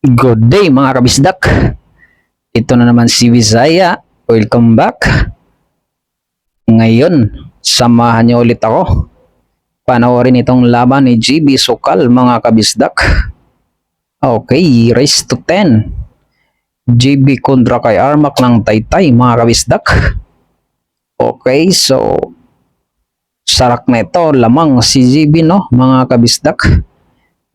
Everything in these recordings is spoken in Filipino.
Good day mga kabisdak. Ito na naman si Visaya. Welcome back. Ngayon, samahan niyo ulit ako. Panoorin itong laban ni GB Sokal mga kabisdak. Okay, race to 10. GB kontra kay Armac ng Taytay mga kabisdak. Okay, so sarak na ito, lamang si GB no mga kabisdak.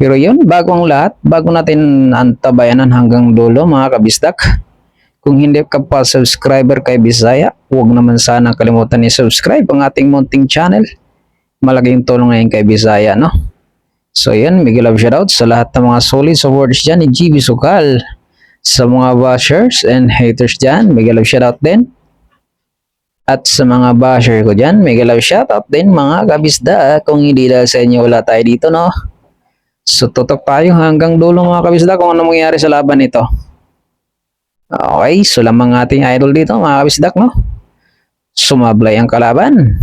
Pero yun, bago ang lahat, bago natin antabayanan hanggang dulo mga kabisdak, kung hindi ka pa subscriber kay Visaya, huwag naman sana kalimutan i-subscribe ang ating munting channel. Malaking tulong ngayon kay Visaya, no? So yun, mega love shoutout sa lahat ng mga solid supporters dyan ni GB Sokal. Sa mga bashers and haters dyan, mega love shoutout din. At sa mga basher ko dyan, mega love shoutout din mga kabisdak. Kung hindi dahil sa inyo, wala tayo dito, no? So tutok tayo hanggang dulo mga kabisdak kung ano mangyayari sa laban nito. Okay, so lamang ating idol dito mga kabisdak, no? Sumablay ang kalaban.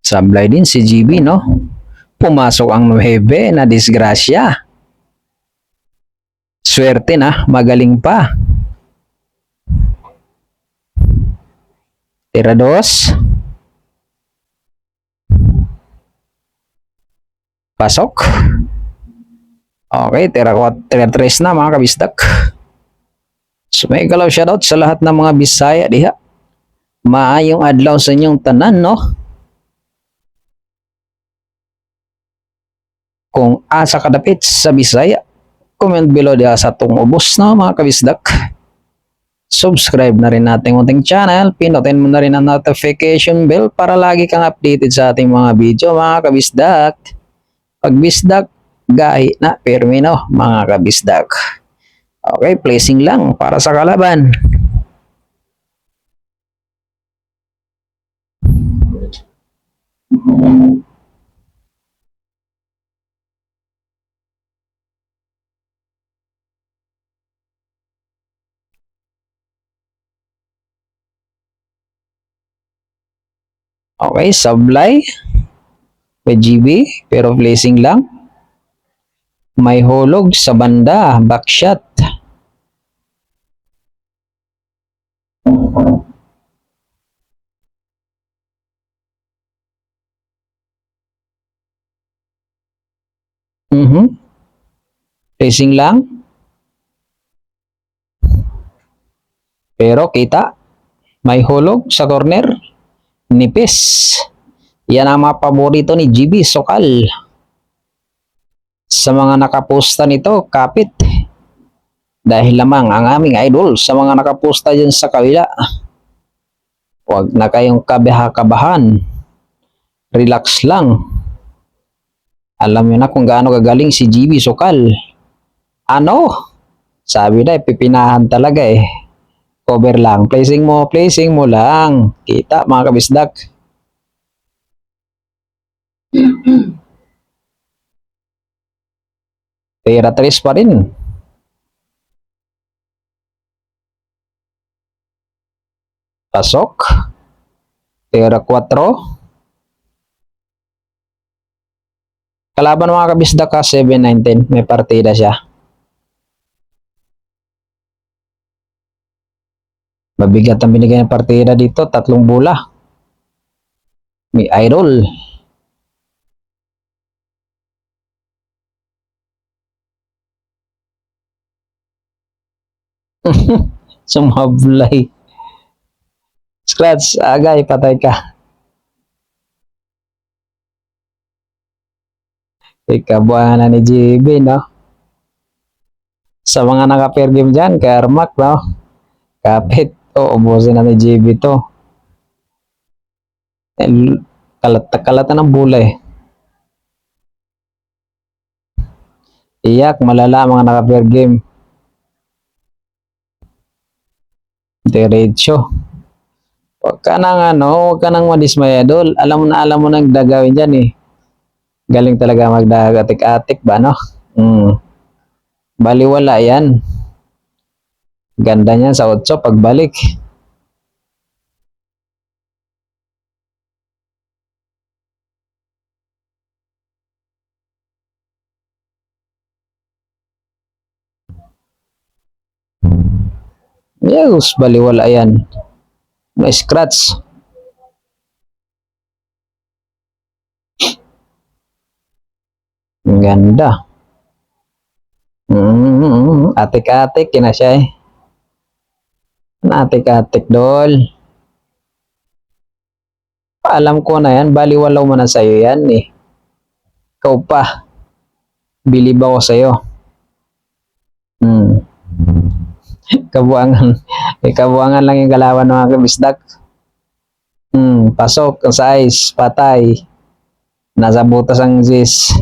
Sablay din si GB, no? Pumasok ang 9 na disgrasya. Swerte na, magaling pa. Tira 2. Pasok. Okay, tira 3 na mga kabisdak. So may galaw shoutout sa lahat ng mga Bisaya diha. Maayong adlaw sa inyong tanan, no? Kung asa kadapit sa Bisaya, comment below diha sa tong ubos, no mga kabisdak. Subscribe na rin natin ating channel, pinutin mo na rin ang notification bell para lagi kang updated sa ating mga video mga kabisdak. Pag bisdak, gahi na permino mga kabisdak. Okay, placing lang para sa kalaban. Okay, sablay. May GB, pero placing lang. May hulog sa banda, backshot. Placing lang. Pero kita, may hulog sa corner. Nipis. Yan ang mga paborito ni GB Sokal. Sa mga nakaposta nito, kapit. Dahil lamang ang aming idol sa mga nakaposta dyan sa kabila. Huwag na kayong kabahan. Relax lang. Alam nyo na kung gaano gagaling si GB Sokal. Ano? Sabi na, pipinahan talaga eh. Cover lang. Placing mo lang. Kita mga kabisdak. Tira 3 pa rin. Pasok. Tira 4. Kalaban mga kabisdak ka 7-9-10. May partida siya. Mabigat ang binigay ng partida dito. 3 bola. May idol. Sumablay. Scratch, agay, patay ka. Ikabuhan ni GB, no? Sa mga naka-pair game dyan, kay Armac, no? Kapit. Ubusin na ni GB to. Kalata ng bulay. Iyak, malala mga naka-pair game. Diretso. Huwag ka nang madismaya, dol. Alam mo nang gagawin dyan eh. Galing talaga magdagatik-atik ba, no? Baliwala yan. Ganda niyan sa 8 pagbalik. Yes, baliwala yan. May scratch. Ang ganda. Atik-atik, yun na siya eh. Atik-atik, dol. Alam ko na yan, baliwalaw mo na sa'yo yan eh. Ikaw pa, bilib ako sa'yo. Hmm. Kabuangan. Kabuangan lang yung kalaban mga kabisdak. Pasok ang size, patay. Nasa butas ang Jis.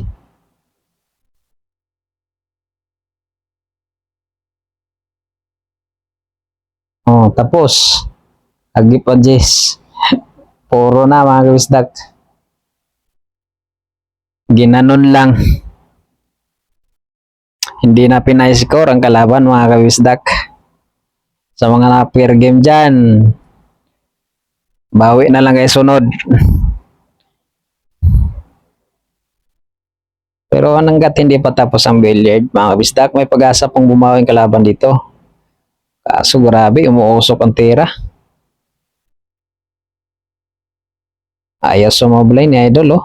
Oh, tapos. Agi pa Jis. Puro na mga kabisdak. Ginanon lang. Hindi na pinay-score ang kalaban mga kabisdak. Sa mga na-pair game dyan. Bawi na lang kayo sunod. Pero hanggat hindi pa tapos ang billiard, mga kabisdak, may pag-asa pong bumawi ang kalaban dito. Kaso grabe, umuusok ang tira. Ayaw sumablay ni Idol, oh.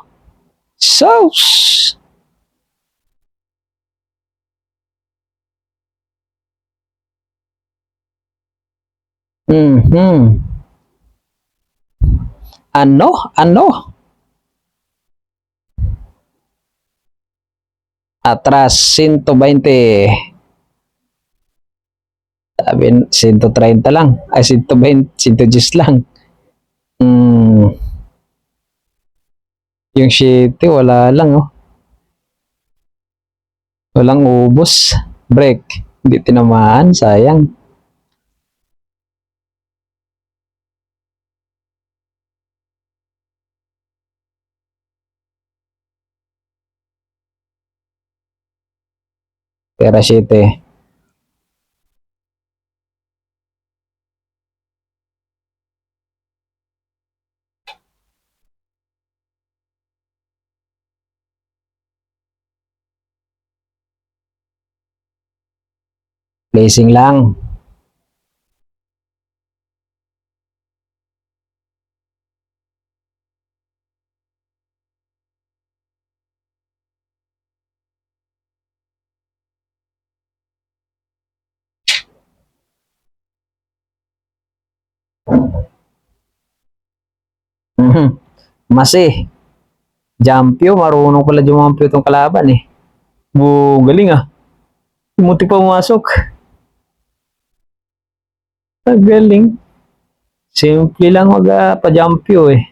Sauce! Ano? Ano? Atras, 120. Sabi, 130 lang. Ay, 120, 110 lang. Yung shitty, wala lang, oh. Walang ubos. Break. Hindi tinamaan, sayang. Pera shitty. Placing lang. Masi. Jampyo, marunong pala jumampyo itong kalaban eh. Galing ah. Muntik pa pumasok. Galing. Simple lang pa-jampyo eh.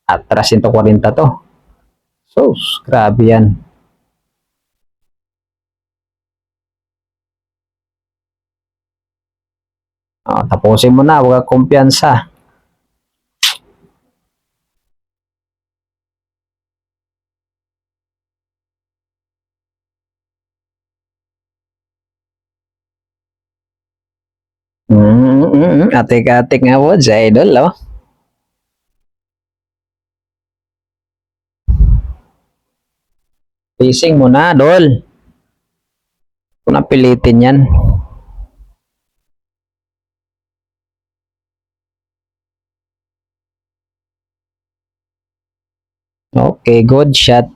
Atras 140 to. So, grabe yan. Tapusin mo na, huwag kumpiyansa. Atik-atik nga po sa Idol, oh. Facing mo na, Dol. Kung napilitin yan. Okay, good shot.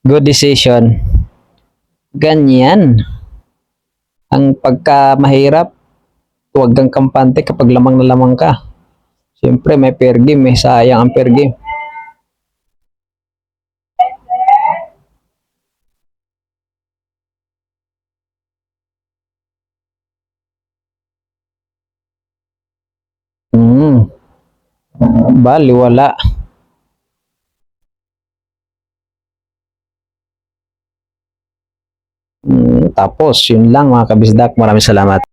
Good decision. Ganyan. Ang pagka mahirap, huwag kang kampante kapag lamang na lamang ka. Siyempre, may fair game eh. Sayang ang fair game. Baliwala. Tapos, yun lang mga kabisdak. Maraming salamat.